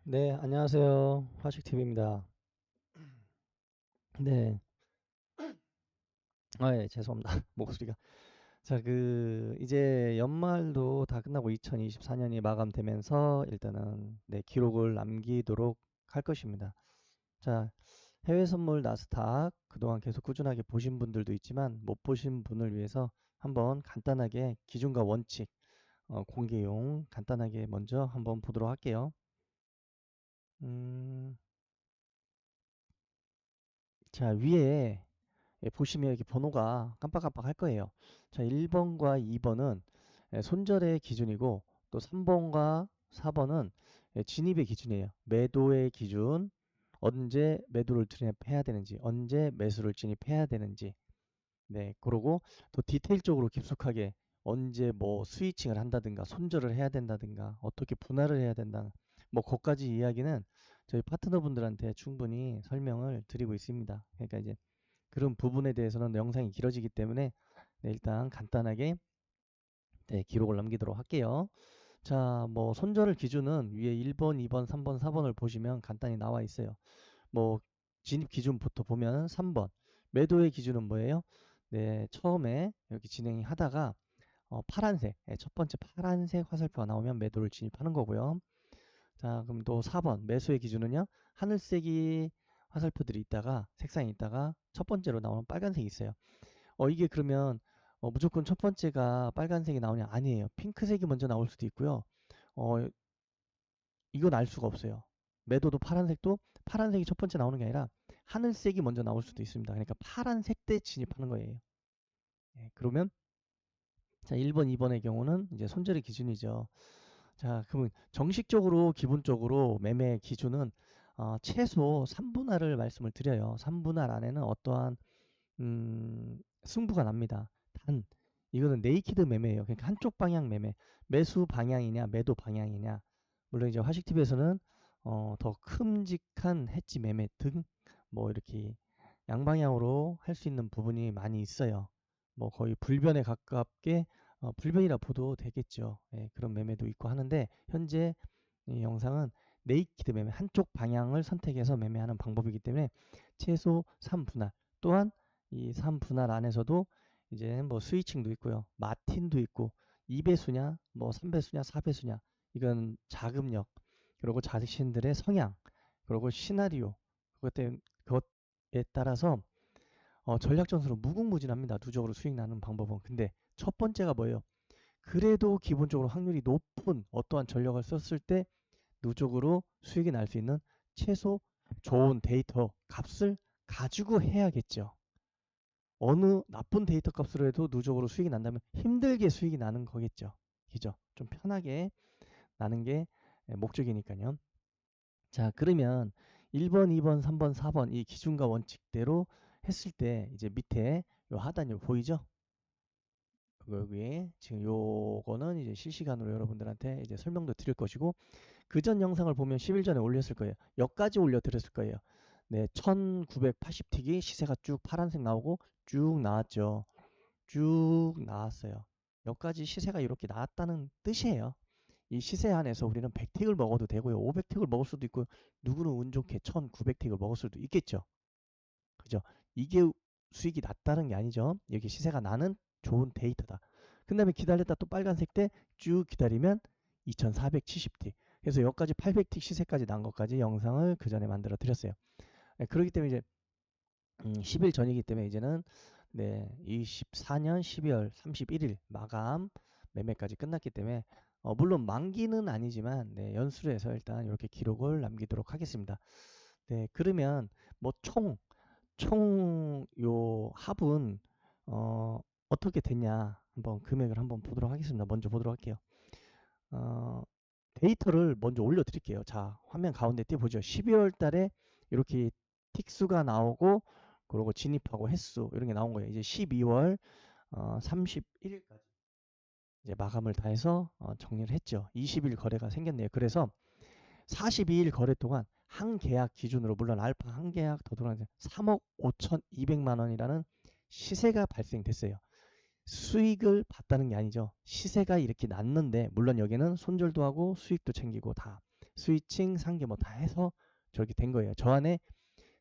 네, 안녕하세요. 화식TV입니다. 네, 예, 죄송합니다. 목소리가. 자, 이제 연말도 다 끝나고 2024년이 마감되면서 일단은 네, 기록을 남기도록 할 것입니다. 자, 해외 선물 나스닥 그동안 계속 꾸준하게 보신 분들도 있지만 못 보신 분을 위해서 한번 간단하게 기준과 원칙, 공개용 간단하게 먼저 한번 보도록 할게요. 음, 자, 위에 보시면 이렇게 번호가 깜빡깜빡 할 거예요. 자, 1번과 2번은 손절의 기준이고 또 3번과 4번은 진입의 기준이에요. 매도의 기준, 언제 매도를 진입해야 되는지, 언제 매수를 진입해야 되는지. 네, 그러고 또 디테일적으로 깊숙하게 언제 뭐 스위칭을 한다든가 손절을 해야 된다든가 어떻게 분할을 해야 된다. 뭐 거기까지 이야기는 저희 파트너분들한테 충분히 설명을 드리고 있습니다. 그러니까 이제 그런 부분에 대해서는 영상이 길어지기 때문에 네, 일단 간단하게 네, 기록을 남기도록 할게요. 자, 뭐 손절 기준은 위에 1번, 2번, 3번, 4번을 보시면 간단히 나와 있어요. 뭐 진입 기준부터 보면 3번 매도의 기준은 뭐예요? 네, 처음에 이렇게 진행이 하다가 파란색, 첫 번째 파란색 화살표가 나오면 매도를 진입하는 거고요. 자, 그럼 또 4번 매수의 기준은요. 하늘색이 화살표들이 있다가 색상이 있다가 첫 번째로 나오는 빨간색이 있어요. 이게 그러면 무조건 첫 번째가 빨간색이 나오냐? 아니에요. 핑크색이 먼저 나올 수도 있고요. 어, 이건 알 수가 없어요. 매도도 파란색도 파란색이 첫 번째 나오는 게 아니라 하늘색이 먼저 나올 수도 있습니다. 그러니까 파란색 때 진입하는 거예요. 예, 그러면 자, 1번, 2번의 경우는 이제 손절의 기준이죠. 자, 그러면 정식적으로 기본적으로 매매 기준은 최소 3분할을 말씀을 드려요. 3분할 안에는 어떠한 승부가 납니다. 단 이거는 네이키드 매매예요. 그러니까 한쪽 방향 매매. 매수 방향이냐, 매도 방향이냐. 물론 이제 화식TV에서는 더 큼직한 해지 매매 등 뭐 이렇게 양방향으로 할 수 있는 부분이 많이 있어요. 뭐 거의 불변에 가깝게 불변이라 보도 되겠죠. 예, 그런 매매도 있고 하는데 현재 이 영상은 네이키드 매매 한쪽 방향을 선택해서 매매하는 방법이기 때문에 최소 3분할 또한 이 3분할 안에서도 이제 뭐 스위칭도 있고요. 마틴도 있고 2배수냐 뭐 3배수냐 4배수냐 이건 자금력 그리고 자신들의 성향 그리고 시나리오 그것에 따라서 전략 전술은 무궁무진합니다. 누적으로 수익 나는 방법은. 근데 첫 번째가 뭐예요? 그래도 기본적으로 확률이 높은 어떠한 전략을 썼을 때 누적으로 수익이 날 수 있는 최소 좋은 데이터 값을 가지고 해야겠죠. 어느 나쁜 데이터 값으로 해도 누적으로 수익이 난다면 힘들게 수익이 나는 거겠죠. 그죠? 좀 편하게 나는 게 목적이니까요. 자, 그러면 1번, 2번, 3번, 4번 이 기준과 원칙대로 했을 때 이제 밑에 요 하단이 보이죠? 여기 지금 요거는 이제 실시간으로 여러분들한테 이제 설명도 드릴 것이고 그 전 영상을 보면 10일 전에 올렸을 거예요. 여기까지 올려드렸을 거예요. 네, 1980틱이 시세가 쭉 파란색 나오고 쭉 나왔죠. 쭉 나왔어요. 여기까지 시세가 이렇게 나왔다는 뜻이에요. 이 시세 안에서 우리는 100틱을 먹어도 되고요. 500틱을 먹을 수도 있고 누구는 운 좋게 1900틱을 먹을 수도 있겠죠. 그죠? 이게 수익이 낮다는 게 아니죠. 여기 시세가 나는 좋은 데이터다. 그 다음에 기다렸다 또 빨간색 때 쭉 기다리면 2470틱. 그래서 여기까지 800틱 시세까지 난 것까지 영상을 그 전에 만들어 드렸어요. 네, 그렇기 때문에 이제 10일 전이기 때문에 이제는 네, 24년 12월 31일 마감 매매까지 끝났기 때문에 물론 만기는 아니지만 네, 연수로 해서 일단 이렇게 기록을 남기도록 하겠습니다. 네, 그러면 뭐 총 요 합은 어떻게 됐냐 한번 금액을 한번 보도록 하겠습니다. 먼저 보도록 할게요. 어, 데이터를 먼저 올려드릴게요. 자, 화면 가운데 띄보죠. 12월 달에 이렇게 틱수가 나오고 그리고 진입하고 횟수 이런 게 나온 거예요. 이제 12월 31일까지 이제 마감을 다 해서 정리를 했죠. 20일 거래가 생겼네요. 그래서 42일 거래 동안 한 계약 기준으로 물론 알파 한 계약 더 들어가는데 3억 5,200만 원이라는 시세가 발생됐어요. 수익을 봤다는 게 아니죠. 시세가 이렇게 났는데 물론 여기는 손절도 하고 수익도 챙기고 다 스위칭, 상계 뭐 다 해서 저렇게 된 거예요. 저 안에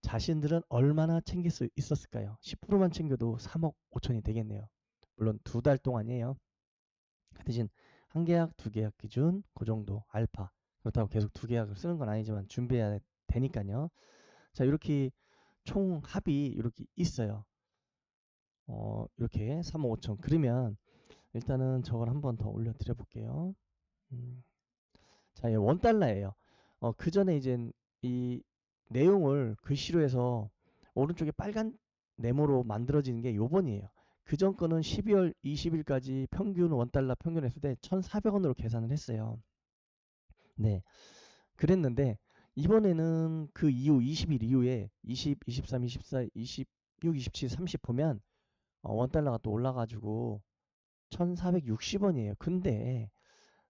자신들은 얼마나 챙길 수 있었을까요? 10%만 챙겨도 3억 5천이 되겠네요. 물론 2달 동안이에요. 그 대신 한 계약, 두 계약 기준 그 정도 알파. 그렇다고 계속 두 계약을 쓰는 건 아니지만 준비해야 되니까요. 자, 이렇게 총 합이 이렇게 있어요. 이렇게 3억 5천. 그러면 일단은 저걸 한번 더 올려드려 볼게요. 자, 원 달러예요. 그 전에 이제 이 내용을 글씨로 해서 오른쪽에 빨간 네모로 만들어지는 게 요번이에요. 그 전 거는 12월 20일까지 평균 원 달러 평균 했을 때 1,400원으로 계산을 했어요. 네. 그랬는데 이번에는 그 이후 20일 이후에 20, 23, 24, 26, 27, 30 보면 원 달러가 또 올라가지고 1,460원이에요. 근데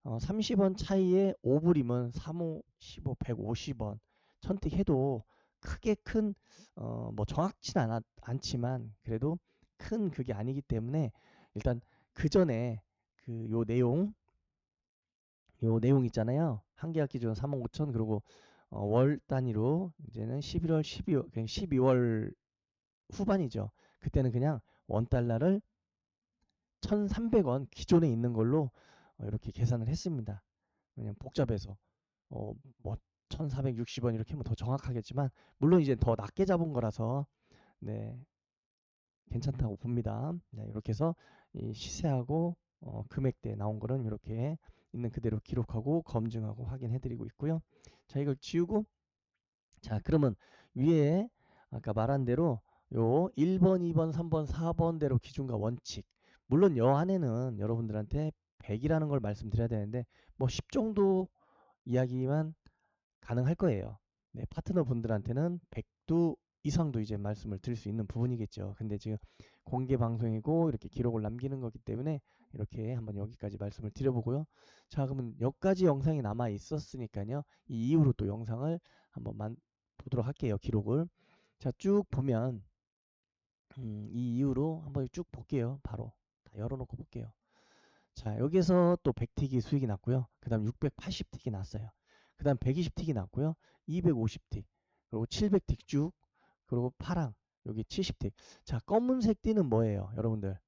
30원 차이에 5불이면 3호, 15, 150원 선택해도 크게 큰, 뭐 정확치는 않지만 그래도 큰 그게 아니기 때문에 일단 그 전에 그 요 내용 있잖아요. 한 계약 기준 3억 5천 그리고 월 단위로 이제는 11월, 12월, 그냥 12월 후반이죠. 그때는 그냥 원 달러를 1,300원 기존에 있는 걸로 이렇게 계산을 했습니다. 그냥 복잡해서 뭐 1,460원 이렇게 하면 더 정확하겠지만 물론 이제 더 낮게 잡은 거라서 네, 괜찮다고 봅니다. 네, 이렇게 해서 이 시세하고 금액대 나온 거는 이렇게 있는 그대로 기록하고 검증하고 확인해 드리고 있고요. 자, 이걸 지우고 자, 그러면 위에 아까 말한 대로 요 1번, 2번, 3번, 4번대로 기준과 원칙. 물론 여 안에는 여러분들한테 100이라는 걸 말씀드려야 되는데 뭐 10 정도 이야기만 가능할 거예요. 네, 파트너 분들한테는 100도 이상도 이제 말씀을 드릴 수 있는 부분이겠죠. 근데 지금 공개 방송이고 이렇게 기록을 남기는 거기 때문에 이렇게 한번 여기까지 말씀을 드려보고요. 자, 그러면 여기까지 영상이 남아 있었으니까요. 이 이후로 또 영상을 한번 보도록 할게요. 기록을. 자, 쭉 보면 이 이후로 한번 쭉 볼게요. 바로 다 열어놓고 볼게요. 자, 여기서 또 100틱이 수익이 났고요. 그 다음 680틱이 났어요. 그 다음 120틱이 났고요. 250틱, 그리고 700틱 쭉, 그리고 파랑, 여기 70틱. 자, 검은색 띠는 뭐예요? 여러분들.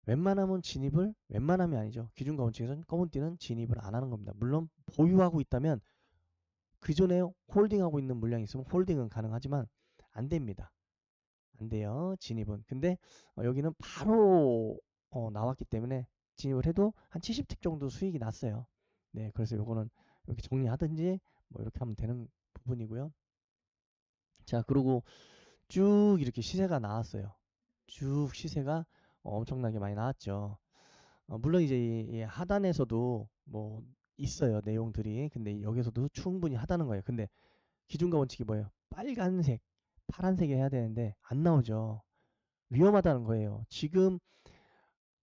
웬만하면 진입을, 웬만함이 아니죠. 기준과 원칙에서는 검은 띠는 진입을 안 하는 겁니다. 물론 보유하고 있다면 그 전에 홀딩하고 있는 물량이 있으면 홀딩은 가능하지만 안 됩니다. 안 돼요. 진입은. 근데 여기는 바로 나왔기 때문에 진입을 해도 한 70틱 정도 수익이 났어요. 네, 그래서 요거는 이렇게 정리하든지 뭐 이렇게 하면 되는 부분이고요. 자, 그리고 쭉 이렇게 시세가 나왔어요. 쭉 시세가 엄청나게 많이 나왔죠. 물론 이제 이 하단에서도 뭐 있어요. 내용들이. 근데 여기서도 충분히 하다는 거예요. 근데 기준과 원칙이 뭐예요? 빨간색, 파란색이 해야 되는데 안 나오죠. 위험하다는 거예요. 지금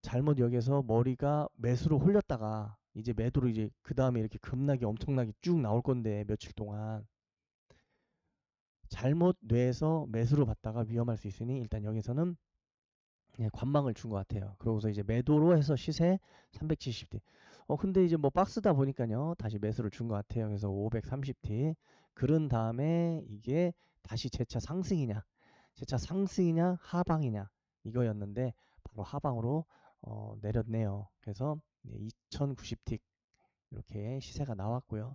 잘못 여기서 머리가 매수로 홀렸다가 이제 매도로 이제 그 다음에 이렇게 급락이 엄청나게 쭉 나올 건데 며칠 동안 잘못 뇌에서 매수로 봤다가 위험할 수 있으니 일단 여기서는 그냥 관망을 준 것 같아요. 그러고서 이제 매도로 해서 시세 370티. 근데 이제 뭐 박스다 보니까요 다시 매수를 준 것 같아요. 그래서 530티. 그런 다음에 이게 다시 재차 상승이냐, 재차 상승이냐, 하방이냐 이거였는데 바로 하방으로 내렸네요. 그래서 2090틱 이렇게 시세가 나왔고요.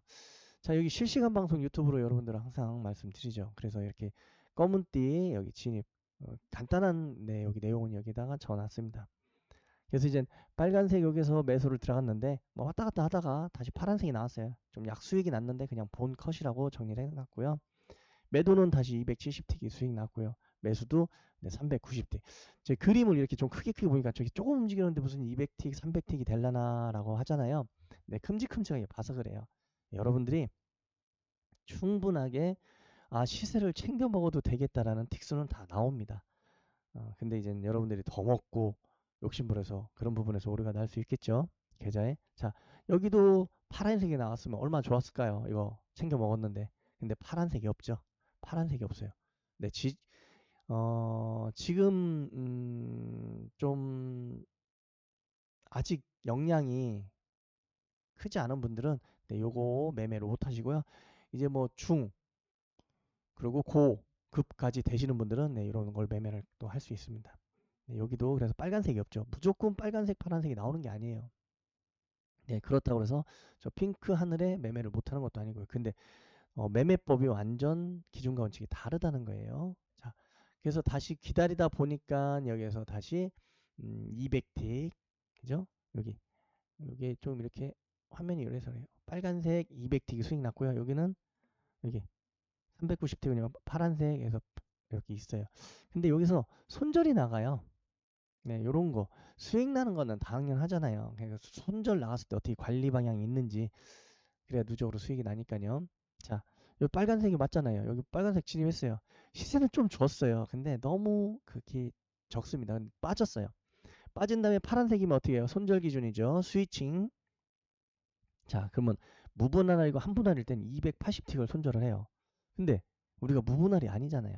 자, 여기 실시간 방송 유튜브로 여러분들 항상 말씀드리죠. 그래서 이렇게 검은띠 여기 진입 간단한 여기 내용은 여기다가 적어놨습니다. 그래서 이제 빨간색 여기서 매수를 들어갔는데 뭐 왔다 갔다 하다가 다시 파란색이 나왔어요. 좀 약수익이 났는데 그냥 본 컷이라고 정리를 해놨고요. 매도는 다시 270틱이 수익 났고요. 매수도 390틱. 제 그림을 이렇게 좀 크게 보니까 저기 조금 움직이는데 무슨 200틱, 300틱이 될라나라고 하잖아요. 네, 큼직큼직하게 봐서 그래요. 여러분들이 충분하게 시세를 챙겨 먹어도 되겠다라는 틱스는 다 나옵니다. 근데 이제 여러분들이 더 먹고 욕심부려서 그런 부분에서 오류가 날 수 있겠죠. 계좌에. 자, 여기도 파란색이 나왔으면 얼마나 좋았을까요? 이거 챙겨 먹었는데. 근데 파란색이 없죠. 파란색이 없어요. 네, 지금 좀 아직 역량이 크지 않은 분들은 네, 요거 매매를 못 하시고요. 이제 뭐 중, 그리고 고급까지 되시는 분들은 네, 이런 걸 매매를 또 할 수 있습니다. 네, 여기도 그래서 빨간색이 없죠. 무조건 빨간색, 파란색이 나오는 게 아니에요. 네, 그렇다고 해서 저 핑크 하늘에 매매를 못 하는 것도 아니고요. 근데 매매법이 완전 기준과 원칙이 다르다는 거예요. 자, 그래서 다시 기다리다 보니까 여기에서 다시 200틱, 그죠? 여기 이게 좀 이렇게 화면이 이래서 그래요. 빨간색 200틱이 수익 났고요. 여기는 여기 390틱은 파란색에서 이렇게 있어요. 근데 여기서 손절이 나가요. 네, 요런 거 수익 나는 거는 당연하잖아요. 그러니까 손절 나갔을 때 어떻게 관리 방향이 있는지 그래야 누적으로 수익이 나니까요. 자, 요 빨간색이 맞잖아요. 여기 빨간색 진입했어요. 시세는 좀 줬어요. 근데 너무 그렇게 적습니다. 빠졌어요. 빠진 다음에 파란색이면 어떻게 해요? 손절 기준이죠. 스위칭. 자, 그러면 무분할이고 한분할일 땐 280틱을 손절을 해요. 근데 우리가 무분할이 아니잖아요.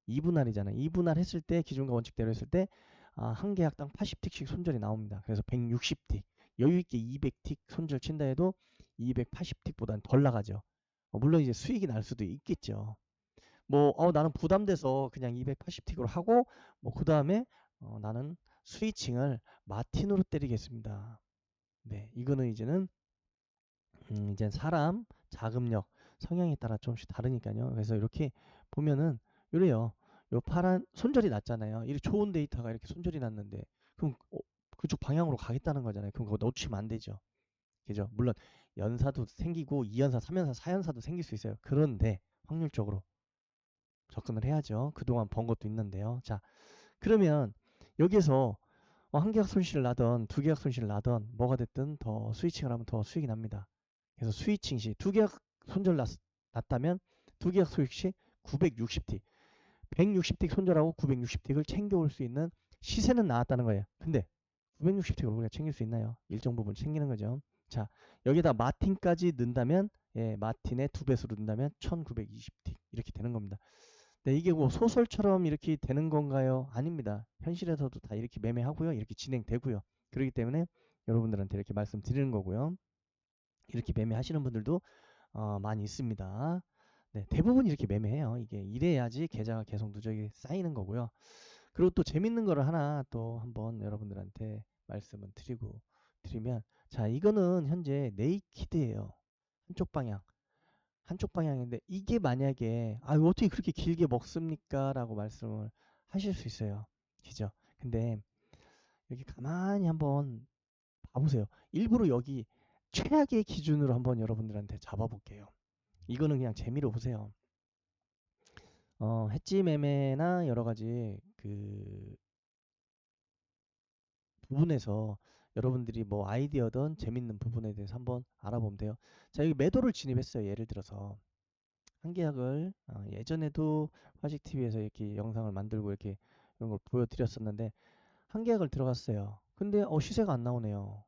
2분할이잖아요. 2분할 했을 때 기준과 원칙대로 했을 때 한 계약당 80틱씩 손절이 나옵니다. 그래서 160틱. 여유 있게 200틱 손절 친다 해도 280틱보다는 덜 나가죠. 물론 이제 수익이 날 수도 있겠죠. 뭐 나는 부담돼서 그냥 280틱으로 하고 뭐 그다음에 나는 스위칭을 마틴으로 때리겠습니다. 네, 이거는 이제 사람 자금력 성향에 따라 조금씩 다르니까요. 그래서 이렇게 보면은 이래요. 요 파란 손절이 났잖아요. 이 좋은 데이터가 이렇게 손절이 났는데 그럼 그쪽 방향으로 가겠다는 거잖아요. 그럼 그거 놓치면 안 되죠. 그죠? 물론 연사도 생기고 2연사, 3연사, 4연사도 생길 수 있어요. 그런데 확률적으로 접근을 해야죠. 그동안 번 것도 있는데요. 자, 그러면 여기에서 한 계약 손실을 나던 두 계약 손실을 나던 뭐가 됐든 더 스위칭을 하면 더 수익이 납니다. 그래서 스위칭 시 두 계약 손절 났다면 두 계약 소익 시 960틱, 160틱 손절하고 960틱을 챙겨올 수 있는 시세는 나왔다는 거예요. 근데 960틱을 우리가 챙길 수 있나요? 일정 부분 챙기는 거죠. 자, 여기다 마틴까지 넣는다면 마틴의 두 배수로 넣는다면 1920틱 이렇게 되는 겁니다. 네, 이게 뭐 소설처럼 이렇게 되는 건가요? 아닙니다. 현실에서도 다 이렇게 매매하고요. 이렇게 진행되고요. 그렇기 때문에 여러분들한테 이렇게 말씀드리는 거고요. 이렇게 매매하시는 분들도 많이 있습니다. 네, 대부분 이렇게 매매해요. 이게 이래야지 계좌가 계속 누적이 쌓이는 거고요. 그리고 또 재밌는 거를 하나 또 한번 여러분들한테 말씀을 드리면 자, 이거는 현재 네이키드예요. 한쪽 방향. 한쪽 방향인데 이게 만약에 어떻게 그렇게 길게 먹습니까? 라고 말씀을 하실 수 있어요. 그죠? 근데 여기 가만히 한번 봐보세요. 일부러 여기 최악의 기준으로 한번 여러분들한테 잡아볼게요. 이거는 그냥 재미로 보세요. 해지 매매나 여러 가지 그 부분에서 여러분들이 뭐 아이디어든 재밌는 부분에 대해서 한번 알아보면 돼요. 자, 여기 매도를 진입했어요. 예를 들어서 한 계약을 예전에도 화식 TV에서 이렇게 영상을 만들고 이렇게 이런 걸 보여드렸었는데 한 계약을 들어갔어요. 근데 시세가 안 나오네요.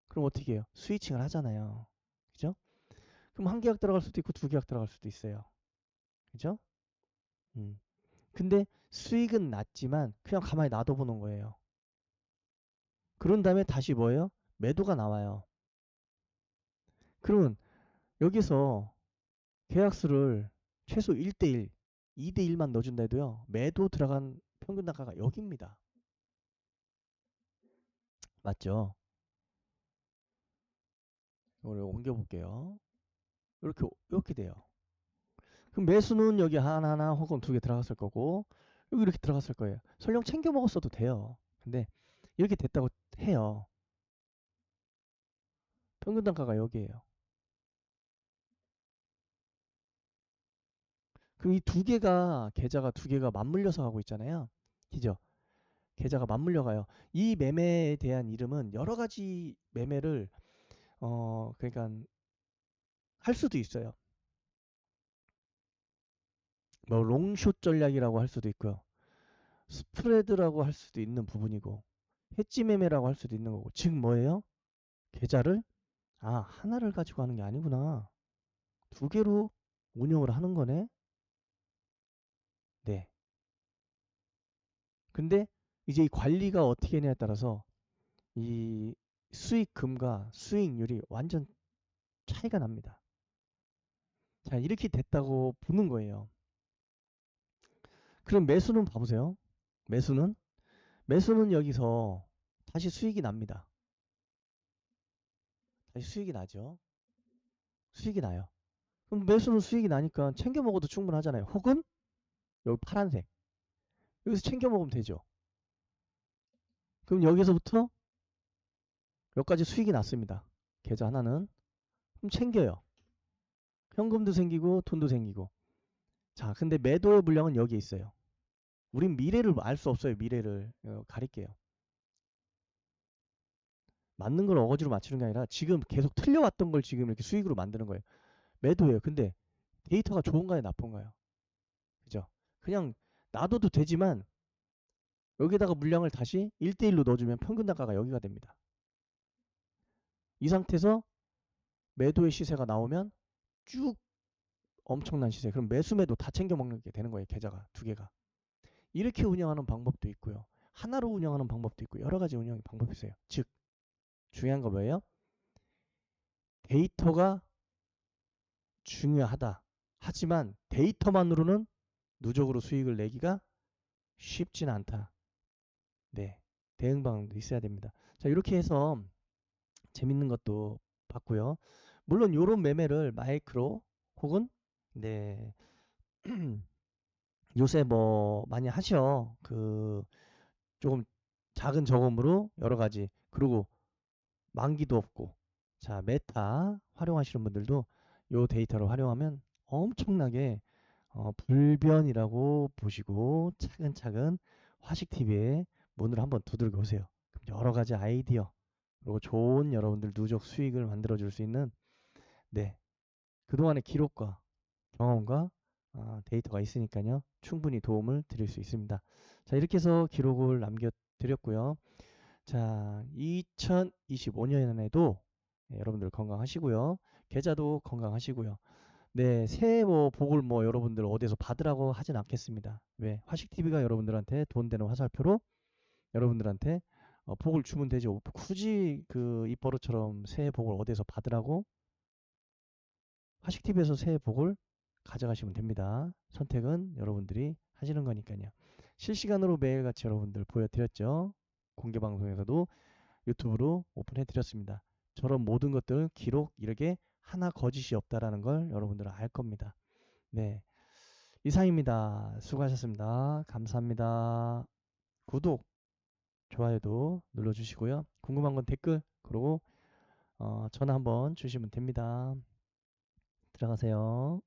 그럼 어떻게 해요? 스위칭을 하잖아요. 그죠? 그럼 한 계약 들어갈 수도 있고 두 계약 들어갈 수도 있어요. 그죠? 음. 근데 수익은 낮지만 그냥 가만히 놔둬보는 거예요. 그런 다음에 다시 뭐예요? 매도가 나와요. 그러면 여기서 계약수를 최소 1대1, 2대1만 넣어준다 해도요. 매도 들어간 평균 단가가 여기입니다. 맞죠? 이걸 옮겨볼게요. 이렇게 돼요. 그럼 매수는 여기 하나 혹은 두 개 들어갔을 거고 여기 이렇게 들어갔을 거예요. 설령 챙겨 먹었어도 돼요. 근데 이렇게 됐다고 해요. 평균 단가가 여기에요. 그럼 이 두 개가 계좌가 두 개가 맞물려서 가고 있잖아요. 그죠? 계좌가 맞물려 가요. 이 매매에 대한 이름은 여러 가지 매매를 그러니까 할 수도 있어요. 뭐 롱숏 전략이라고 할 수도 있고요. 스프레드라고 할 수도 있는 부분이고 해지 매매라고 할 수도 있는 거고. 즉 뭐예요? 계좌를 하나를 가지고 하는 게 아니구나. 두 개로 운영을 하는 거네. 네. 근데 이제 이 관리가 어떻게 하냐에 따라서 이 수익금과 수익률이 완전 차이가 납니다. 자, 이렇게 됐다고 보는 거예요. 그럼 매수는 봐보세요. 매수는? 매수는 여기서 다시 수익이 납니다. 다시 수익이 나죠. 수익이 나요. 그럼 매수는 수익이 나니까 챙겨 먹어도 충분하잖아요. 혹은 여기 파란색. 여기서 챙겨 먹으면 되죠. 그럼 여기서부터 여기까지 수익이 났습니다. 계좌 하나는. 그럼 챙겨요. 현금도 생기고 돈도 생기고. 자, 근데 매도의 물량은 여기에 있어요. 우린 미래를 알 수 없어요. 미래를 가릴게요. 맞는 걸 어거지로 맞추는 게 아니라 지금 계속 틀려왔던 걸 지금 이렇게 수익으로 만드는 거예요. 매도예요. 근데 데이터가 좋은가요, 나쁜가요? 그죠? 그냥 놔둬도 되지만 여기다가 물량을 다시 1대1로 넣어주면 평균 단가가 여기가 됩니다. 이 상태에서 매도의 시세가 나오면 쭉 엄청난 시세. 그럼 매수 매도 다 챙겨 먹는 게 되는 거예요. 계좌가 두 개가. 이렇게 운영하는 방법도 있고요. 하나로 운영하는 방법도 있고 여러 가지 운영 방법이 있어요. 즉 중요한 거 뭐예요? 데이터가 중요하다. 하지만 데이터만으로는 누적으로 수익을 내기가 쉽진 않다. 네. 대응 방법도 있어야 됩니다. 자, 이렇게 해서 재밌는 것도 봤고요. 물론 요런 매매를 마이크로 혹은 네. 요새 뭐 많이 하셔. 그 조금 작은 저금으로 여러 가지 그리고 만기도 없고 자 메타 활용하시는 분들도 요 데이터를 활용하면 엄청나게 불변이라고 보시고 차근차근 화식TV에 문을 한번 두들겨 보세요. 그럼 여러 가지 아이디어 그리고 좋은 여러분들 누적 수익을 만들어 줄 수 있는 네 그동안의 기록과 경험과 데이터가 있으니까요 충분히 도움을 드릴 수 있습니다. 자 이렇게 해서 기록을 남겨드렸고요. 자, 2025년에도 여러분들 건강하시고요. 계좌도 건강하시고요. 네, 새해 뭐 복을 뭐 여러분들 어디서 받으라고 하진 않겠습니다. 왜? 화식TV가 여러분들한테 돈 되는 화살표로 여러분들한테 복을 주면 되죠. 굳이 그 입버릇처럼 새해 복을 어디서 받으라고 화식TV에서 새해 복을 가져가시면 됩니다. 선택은 여러분들이 하시는 거니까요. 실시간으로 매일같이 여러분들 보여드렸죠. 공개방송에서도 유튜브로 오픈해 드렸습니다. 저런 모든 것들 기록 이렇게 하나 거짓이 없다라는 걸 여러분들은 알 겁니다. 네. 이상입니다. 수고하셨습니다. 감사합니다. 구독, 좋아요도 눌러주시고요. 궁금한 건 댓글, 그리고 전화 한번 주시면 됩니다. 들어가세요.